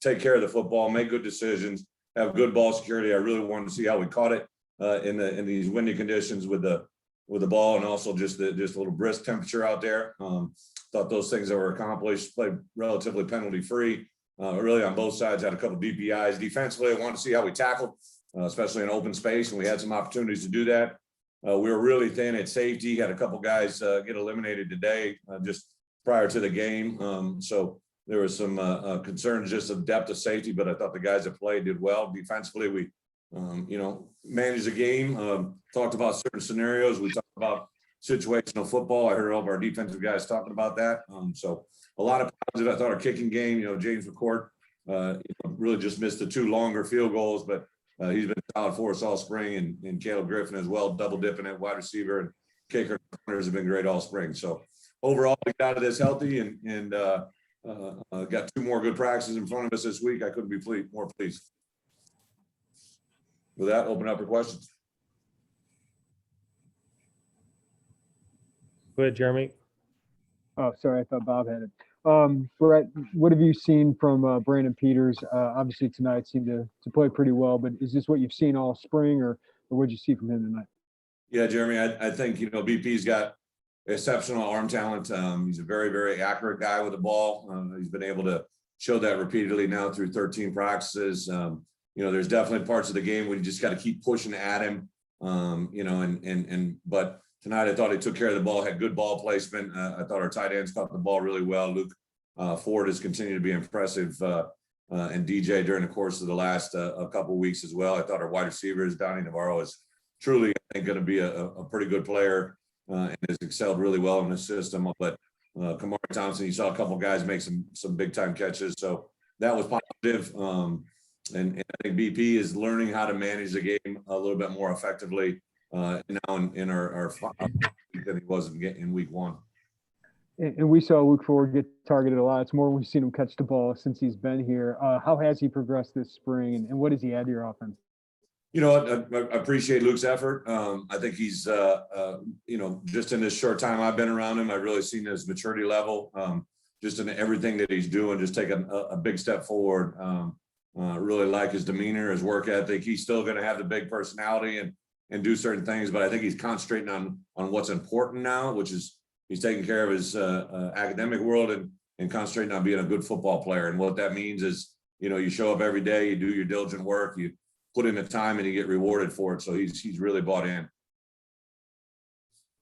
take care of the football, make good decisions, have good ball security. I really wanted to see how we caught it in these windy conditions with the ball, and also just a little brisk temperature out there. Thought those things that were accomplished, played relatively penalty free, really on both sides, had a couple DPIs. Defensively, I wanted to see how we tackled, especially in open space, and we had some opportunities to do that. We were really thin at safety, had a couple guys get eliminated today just prior to the game. So there was some concerns just of depth of safety, but I thought the guys that played did well. Defensively, we managed the game, talked about certain scenarios. We talked about situational football. I heard all of our defensive guys talking about that. So a lot of positive. I thought our kicking game, James McCourt really just missed the 2 longer field goals, but he's been solid for us all spring, and Caleb Griffin as well, double dipping at wide receiver, and kicker corners have been great all spring. So overall, we got out of this healthy and got 2 more good practices in front of us this week. I couldn't be more pleased. With that, open up for questions. Go ahead, Jeremy. Oh, sorry. I thought Bob had it. Bret, what have you seen from Brandon Peters? Obviously tonight seemed to play pretty well, but is this what you've seen all spring, or what did you see from him tonight? Yeah, Jeremy, I think, BP's got exceptional arm talent. He's a very, very accurate guy with the ball. He's been able to show that repeatedly now through 13 practices. There's definitely parts of the game where you just got to keep pushing at him, but tonight I thought he took care of the ball, had good ball placement. I thought our tight ends caught the ball really well. Luke Ford has continued to be impressive, and DJ during the course of the last a couple of weeks as well. I thought our wide receivers, Donnie Navarro, is truly, I think, going to be a pretty good player and has excelled really well in the system. But Kamari Thompson, you saw a couple of guys make some big time catches, so that was positive. And I think BP is learning how to manage the game a little bit more effectively now in our than he was in week 1. And we saw Luke Ford get targeted a lot. It's more we've seen him catch the ball since he's been here. How has he progressed this spring, and what does he add to your offense? I appreciate Luke's effort. I think he's, just in this short time I've been around him, I've really seen his maturity level, just in everything that he's doing, just taking a big step forward. Really like his demeanor, his work ethic. He's still going to have the big personality and do certain things, but I think he's concentrating on what's important now, which is he's taking care of his academic world and concentrating on being a good football player. And what that means is, you show up every day, you do your diligent work, you put in the time, and you get rewarded for it. So he's really bought in.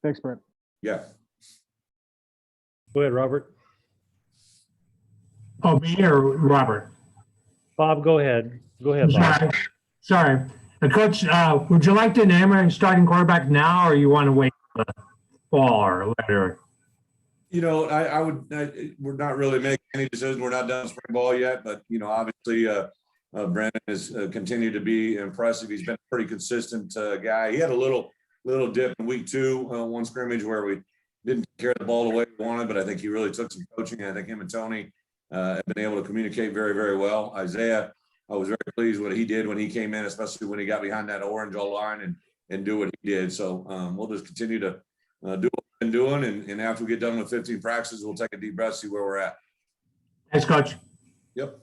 Thanks, Bret. Yeah. Go ahead, Robert. Oh, me or Robert? Bob, go ahead. Go ahead, Bob. Sorry. Coach, would you like to name a starting quarterback now, or you want to wait for the fall or later? We're not really making any decisions. We're not done spring ball yet, but, obviously Brandon has continued to be impressive. He's been a pretty consistent guy. He had a little dip in week 2, one scrimmage where we didn't carry the ball the way we wanted, but I think he really took some coaching. I think him and Tony have been able to communicate very, very well. Isaiah, I was very pleased with what he did when he came in, especially when he got behind that orange O-line and do what he did. So we'll just continue to do what we've been doing. And after we get done with 15 practices, we'll take a deep breath, see where we're at. Thanks, Coach. Yep.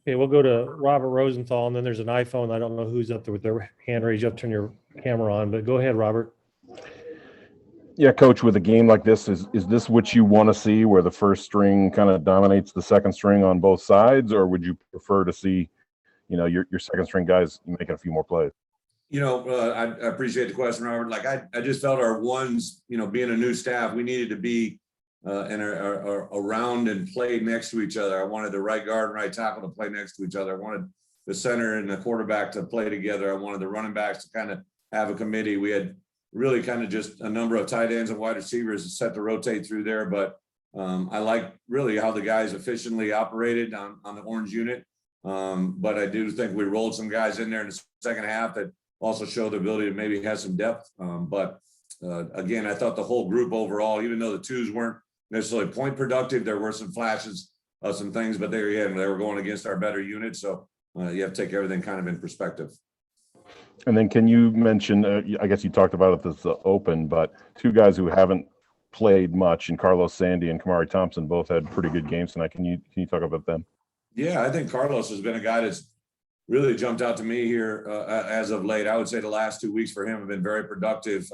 Okay, we'll go to Robert Rosenthal, and then there's an iPhone. I don't know who's up there with their hand raised. You have to turn your camera on, but go ahead, Robert. Yeah, Coach, with a game like this, is this what you want to see, where the first string kind of dominates the second string on both sides, or would you prefer to see, your second string guys making a few more plays? I appreciate the question, Robert. Like I just felt our ones, being a new staff, we needed to be and are around and play next to each other. I wanted the right guard and right tackle to play next to each other. I wanted the center and the quarterback to play together. I wanted the running backs to kind of have a committee. We had really kind of just a number of tight ends and wide receivers set to rotate through there. But I like really how the guys efficiently operated on the orange unit. But I do think we rolled some guys in there in the second half that also showed the ability to maybe have some depth. But again, I thought the whole group overall, even though the twos weren't necessarily point productive, there were some flashes of some things, but they were going against our better unit. So you have to take everything kind of in perspective. And then can you mention, I guess you talked about it this open, but 2 guys who haven't played much, and Carlos Sandy and Kamari Thompson both had pretty good games tonight. Can you talk about them? Yeah, I think Carlos has been a guy that's really jumped out to me here as of late. I would say the last 2 weeks for him have been very productive.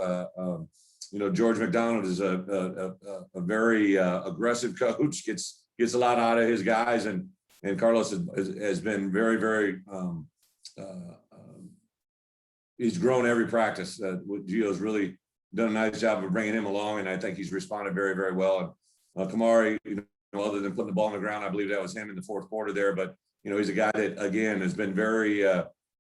George McDonald is a very aggressive coach, gets a lot out of his guys, and Carlos has been very, very. He's grown every practice. Gio's really done a nice job of bringing him along, and I think he's responded very, very well. And Kamari, other than putting the ball on the ground, I believe that was him in the fourth quarter there. But he's a guy that again has been very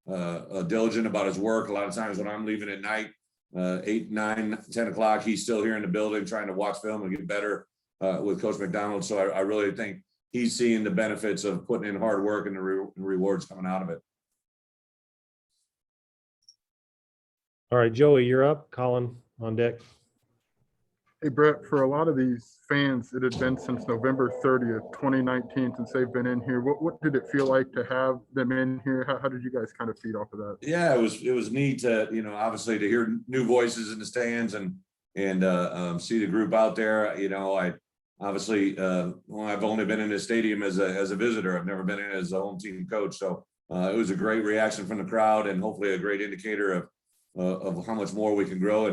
diligent about his work. A lot of times when I'm leaving at night, 8, 9, 10 o'clock, he's still here in the building trying to watch film and get better with Coach McDonald. So I really think he's seeing the benefits of putting in hard work and the rewards coming out of it. All right, Joey, you're up. Colin on deck. Hey, Bret, for a lot of these fans, it had been since November 30th, 2019, since they've been in here. What did it feel like to have them in here? How did you guys kind of feed off of that? Yeah, it was neat to, obviously to hear new voices in the stands and see the group out there. I obviously, I've only been in this stadium as a visitor. I've never been in as a home team coach. So it was a great reaction from the crowd and hopefully a great indicator of how much more we can grow.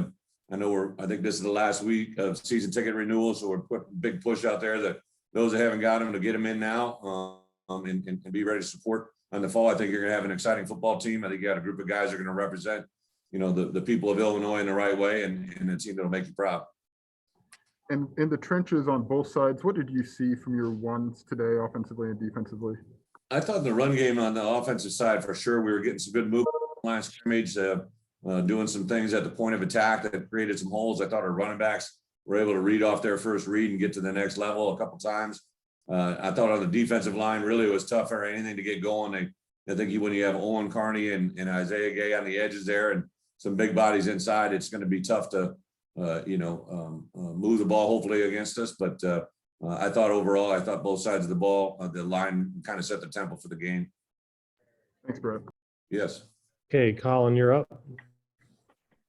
And I think this is the last week of season ticket renewal. So we're putting a big push out there that those that haven't got them to get them in now and be ready to support in the fall. I think you're going to have an exciting football team. I think you got a group of guys that are going to represent, the people of Illinois in the right way and a team that'll make you proud. And in the trenches on both sides, what did you see from your ones today, offensively and defensively? I thought the run game on the offensive side, for sure, we were getting some good movement line scrimmage, doing some things at the point of attack that created some holes. I thought our running backs were able to read off their first read and get to the next level a couple times. I thought on the defensive line, really it was tough for anything to get going. I think when you have Owen Carney and Isaiah Gay on the edges there and some big bodies inside, it's going to be tough to, move the ball hopefully against us. But I thought overall, both sides of the ball, the line kind of set the tempo for the game. Thanks, Bret. Yes. Okay, Colin, you're up.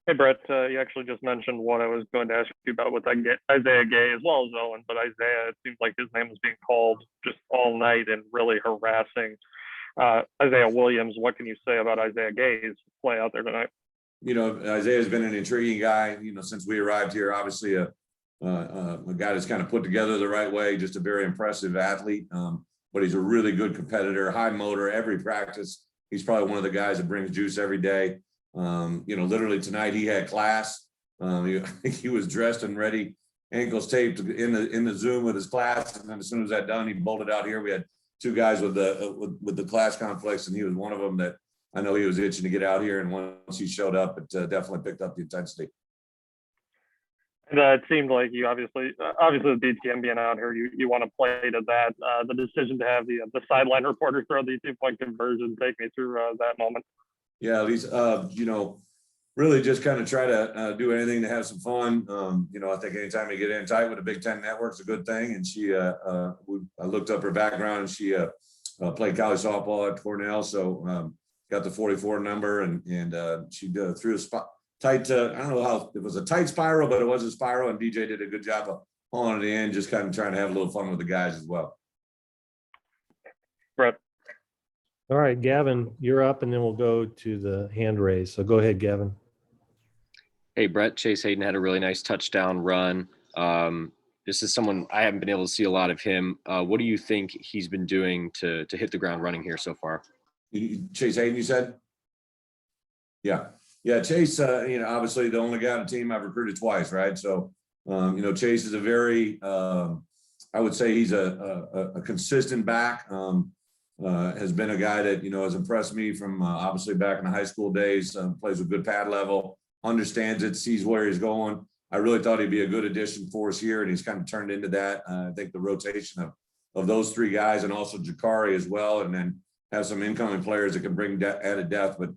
Hey, Bret, you actually just mentioned what I was going to ask you about with Isaiah Gay as well as Owen, but Isaiah, it seems like his name was being called just all night and really harassing Isaiah Williams. What can you say about Isaiah Gay's play out there tonight? Isaiah's been an intriguing guy, since we arrived here. Obviously, a guy that's kind of put together the right way, just a very impressive athlete, but he's a really good competitor, high motor, every practice. He's probably one of the guys that brings juice every day. Literally tonight he had class. I think he was dressed and ready, ankles taped in the Zoom with his class. And then as soon as that done, he bolted out here. We had two guys with the class conflicts, and he was one of them that I know he was itching to get out here. And once he showed up, it definitely picked up the intensity. And it seemed like you obviously with BTM being out here, you want to play to that. The decision to have the sideline reporter throw the 2-point conversion. Take me through that moment. Yeah, at least, really just kind of try to do anything to have some fun. I think anytime you get in tight with a Big Ten network, it's a good thing. And I looked up her background, and she played college softball at Cornell. So got the 44 number, and she threw a spot. Tight, I don't know how it was a tight spiral, but it was a spiral, and DJ did a good job of pulling it in, just kind of trying to have a little fun with the guys as well. Bret. All right, Gavin, you're up, and then we'll go to the hand raise. So go ahead, Gavin. Hey, Bret, Chase Hayden had a really nice touchdown run. This is someone I haven't been able to see a lot of him. What do you think he's been doing to hit the ground running here so far? Chase Hayden, you said? Yeah, Chase, obviously the only guy on the team I've recruited twice, right? So, Chase is a very, I would say he's a consistent back, has been a guy that, has impressed me from obviously back in the high school days, plays with good pad level, understands it, sees where he's going. I really thought he'd be a good addition for us here, and he's kind of turned into that. I think the rotation of those three guys and also Jakari as well, and then have some incoming players that can bring added depth. But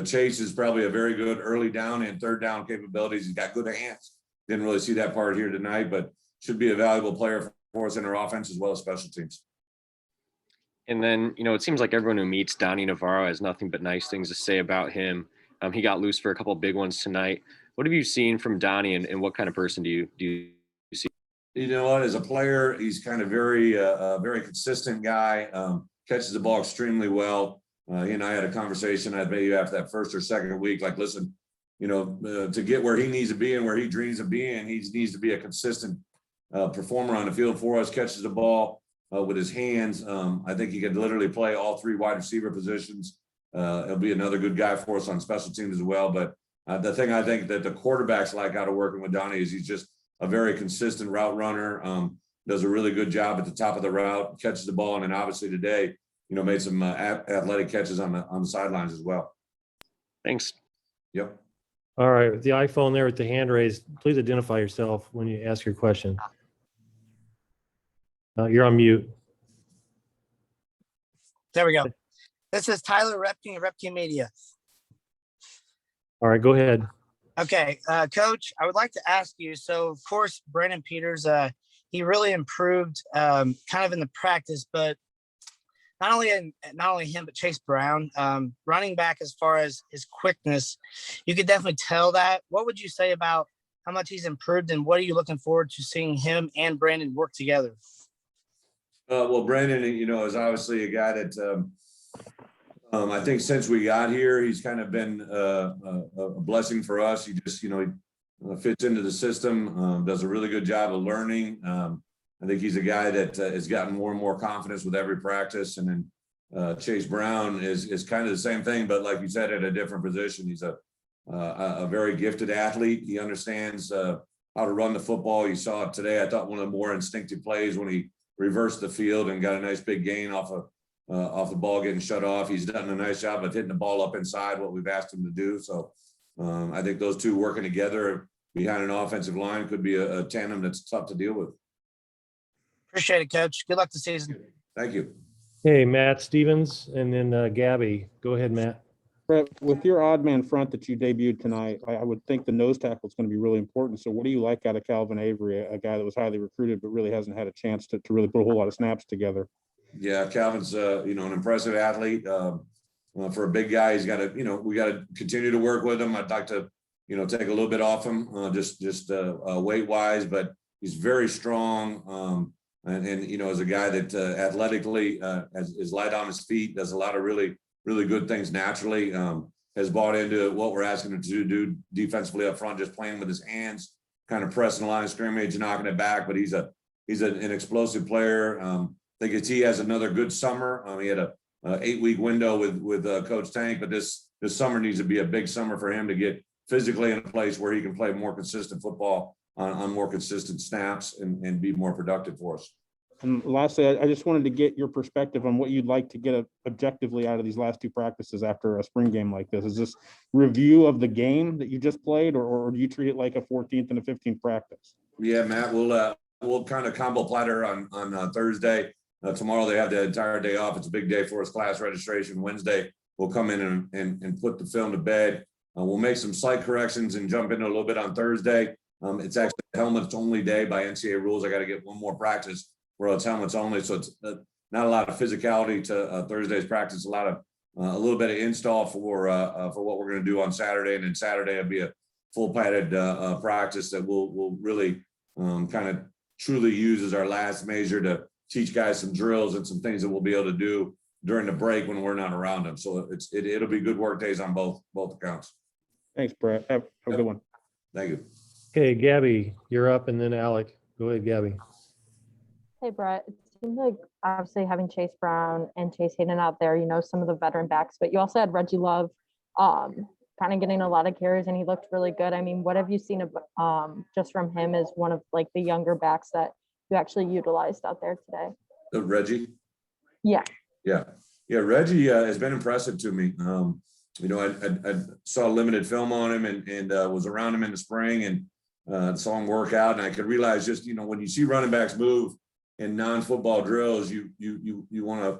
Chase is probably a very good early down and third down capabilities. He's got good hands. Didn't really see that part here tonight, but should be a valuable player for us in our offense as well as special teams. And then, it seems like everyone who meets Donnie Navarro has nothing but nice things to say about him. He got loose for a couple of big ones tonight. What have you seen from Donnie, and what kind of person do you see? As a player, he's kind of very consistent guy. catches the ball extremely well. He and I had a conversation, I maybe after that first or second week, like, listen, to get where he needs to be and where he dreams of being, he needs to be a consistent performer on the field for us, catches the ball with his hands. I think he could literally play all three wide receiver positions. He'll be another good guy for us on special teams as well. But the thing I think that the quarterbacks like out of working with Donnie is he's just a very consistent route runner, does a really good job at the top of the route, catches the ball, and then obviously today, made some athletic catches on the sidelines as well. Thanks. Yep. All right, with the iPhone there with the hand raised, please identify yourself when you ask your question. You're on mute. There we go. This is Tyler Repke of Repke Media. All right, go ahead. Okay, Coach, I would like to ask you, so of course, Brandon Peters, he really improved kind of in the practice, but not only him, but Chase Brown, running back as far as his quickness, you could definitely tell that. What would you say about how much he's improved, and what are you looking forward to seeing him and Brandon work together? Well, Brandon, is obviously a guy that I think since we got here, he's kind of been a blessing for us. He just, he fits into the system, does a really good job of learning. I think he's a guy that has gotten more and more confidence with every practice. And then Chase Brown is kind of the same thing, but like you said, at a different position. He's a very gifted athlete. He understands how to run the football. You saw it today. I thought one of the more instinctive plays when he reversed the field and got a nice big gain off the ball getting shut off. He's done a nice job of hitting the ball up inside what we've asked him to do. So I think those two working together behind an offensive line could be a tandem that's tough to deal with. Appreciate it, Coach. Good luck this season. Thank you. Hey, Matt Stevens, and then Gabby. Go ahead, Matt. Bret, with your odd man front that you debuted tonight, I would think the nose tackle is going to be really important. So what do you like out of Calvin Avery, a guy that was highly recruited but really hasn't had a chance to really put a whole lot of snaps together? Yeah, Calvin's an impressive athlete. For a big guy, he's got to, we got to continue to work with him. I'd like to, take a little bit off him, just weight wise, but he's very strong. And as a guy that athletically is light on his feet, does a lot of really good things naturally, has bought into what we're asking him to do defensively up front, just playing with his hands, kind of pressing the line of scrimmage, knocking it back. But he's an explosive player. I think he has another good summer. He had a 8-week window with Coach Tank, but this summer needs to be a big summer for him to get physically in a place where he can play more consistent football on more consistent snaps and be more productive for us. And lastly, I just wanted to get your perspective on what you'd like to get objectively out of these last two practices after a spring game like this. Is this review of the game that you just played, or do you treat it like a 14th and a 15th practice? Yeah, Matt, we'll kind of combo platter on Thursday. Tomorrow they have the entire day off. It's a big day for us, class registration. Wednesday, we'll come in and put the film to bed. We'll make some slight corrections and jump into a little bit on Thursday. It's actually a helmets only day by NCAA rules. I got to get one more practice where it's helmets only. So it's not a lot of physicality to Thursday's practice, a little bit of install for what we're going to do on Saturday. And then Saturday will be a full padded practice that we'll really kind of truly use as our last measure to teach guys some drills and some things that we'll be able to do during the break when we're not around them. So it'll be good work days on both accounts. Thanks, Bret. Have a good one. Thank you. Okay, Gabby, you're up, and then Alec. Go ahead, Gabby. Hey, Bret. It seems like obviously having Chase Brown and Chase Hayden out there, some of the veteran backs, but you also had Reggie Love kind of getting a lot of carries, and he looked really good. I mean, what have you seen just from him as one of like the younger backs that you actually utilized out there today? Reggie? Yeah. Reggie has been impressive to me. I saw limited film on him and was around him in the spring and saw him work out. And I could realize just, when you see running backs move in non-football drills, you want to,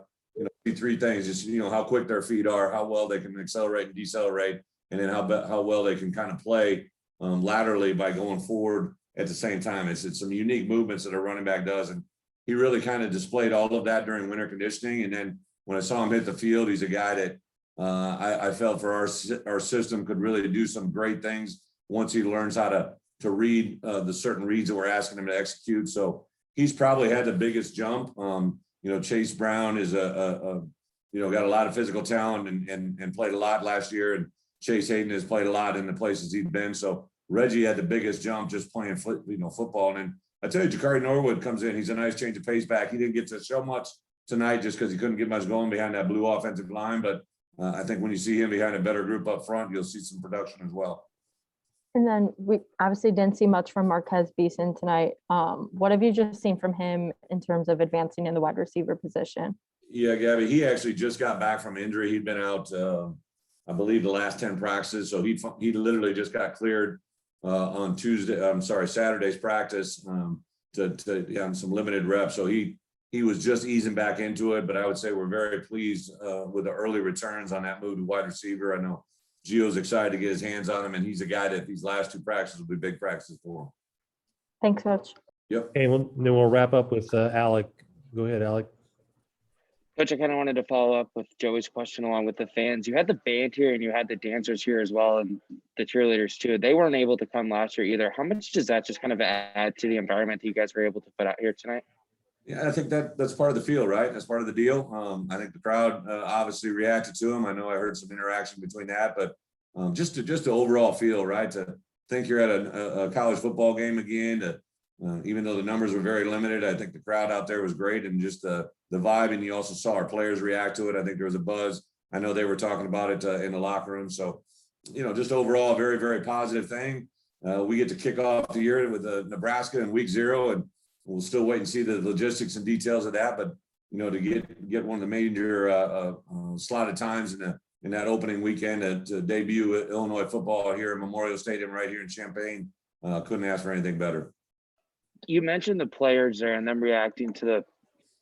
see three things, just, how quick their feet are, how well they can accelerate and decelerate, and then how well they can kind of play laterally by going forward at the same time. It's some unique movements that a running back does. And he really kind of displayed all of that during winter conditioning. And then when I saw him hit the field, he's a guy that I felt for our system could really do some great things once he learns how to read the certain reads that we're asking him to execute. So he's probably had the biggest jump. Chase Brown is got a lot of physical talent and played a lot last year. And Chase Hayden has played a lot in the places he's been. So Reggie had the biggest jump just playing football. And then I tell you, Jakari Norwood comes in. He's a nice change of pace back. He didn't get to show much tonight just because he couldn't get much going behind that blue offensive line. But I think when you see him behind a better group up front, you'll see some production as well. And then we obviously didn't see much from Marquez Benson tonight. What have you just seen from him in terms of advancing in the wide receiver position? Yeah, Gabby, he actually just got back from injury. He'd been out, I believe, the last 10 practices. So he literally just got cleared on Saturday's practice to some limited reps. So he was just easing back into it. But I would say we're very pleased with the early returns on that move to wide receiver. I know Gio's excited to get his hands on him, and he's a guy that these last 2 practices will be big practices for him. Thanks, Coach. Yep. And then we'll wrap up with Alec. Go ahead, Alec. Coach, I kind of wanted to follow up with Joey's question along with the fans. You had the band here and you had the dancers here as well, and the cheerleaders too. They weren't able to come last year either. How much does that just kind of add to the environment that you guys were able to put out here tonight? Yeah, I think that's part of the feel, right? That's part of the deal. I think the crowd obviously reacted to him. I know I heard some interaction between that, but just the overall feel, right? To think you're at a college football game again, even though the numbers were very limited, I think the crowd out there was great, and just the vibe. And you also saw our players react to it. I think there was a buzz. I know they were talking about it in the locker room. So, just overall, a very, very positive thing. We get to kick off the year with Nebraska in week 0, and we'll still wait and see the logistics and details of that. But, to get one of the major slotted times in that opening weekend to debut Illinois football here at Memorial Stadium right here in Champaign, couldn't ask for anything better. You mentioned the players there and them reacting to the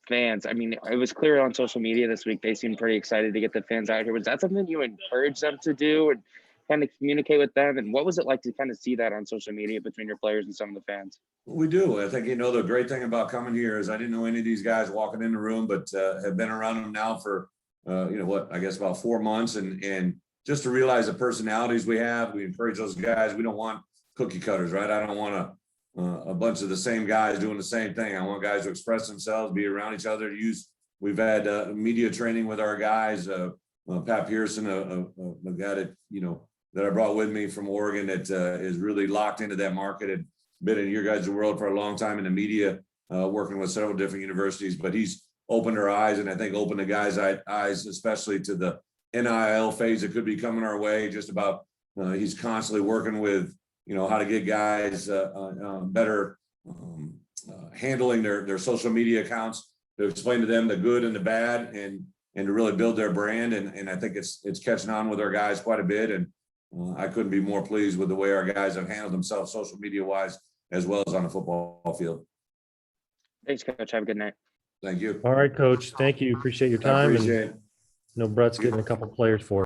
fans. I mean, it was clear on social media this week, they seemed pretty excited to get the fans out here. Was that something you encouraged them to do and kind of communicate with them? And what was it like to kind of see that on social media between your players and some of the fans? We do. I think, the great thing about coming here is I didn't know any of these guys walking in the room, but have been around them now for, about 4 months. And just to realize the personalities we have, we encourage those guys. We don't want cookie cutters, right? I don't want a bunch of the same guys doing the same thing. I want guys to express themselves, be around each other. We've had media training with our guys. Pat Pearson, a guy that I brought with me from Oregon that is really locked into that market and been in your guys' world for a long time in the media, working with several different universities. But he's opened our eyes, and I think opened the guys' eyes, especially to the NIL phase that could be coming our way. Just about he's constantly working with how to get guys better handling their social media accounts, to explain to them the good and the bad, and to really build their brand. And I think it's catching on with our guys quite a bit. And I couldn't be more pleased with the way our guys have handled themselves social media wise, as well as on the football field. Thanks, Coach. Have a good night. Thank you. All right, Coach. Thank you. Appreciate your I time. appreciate it. Bret's getting a couple players for us.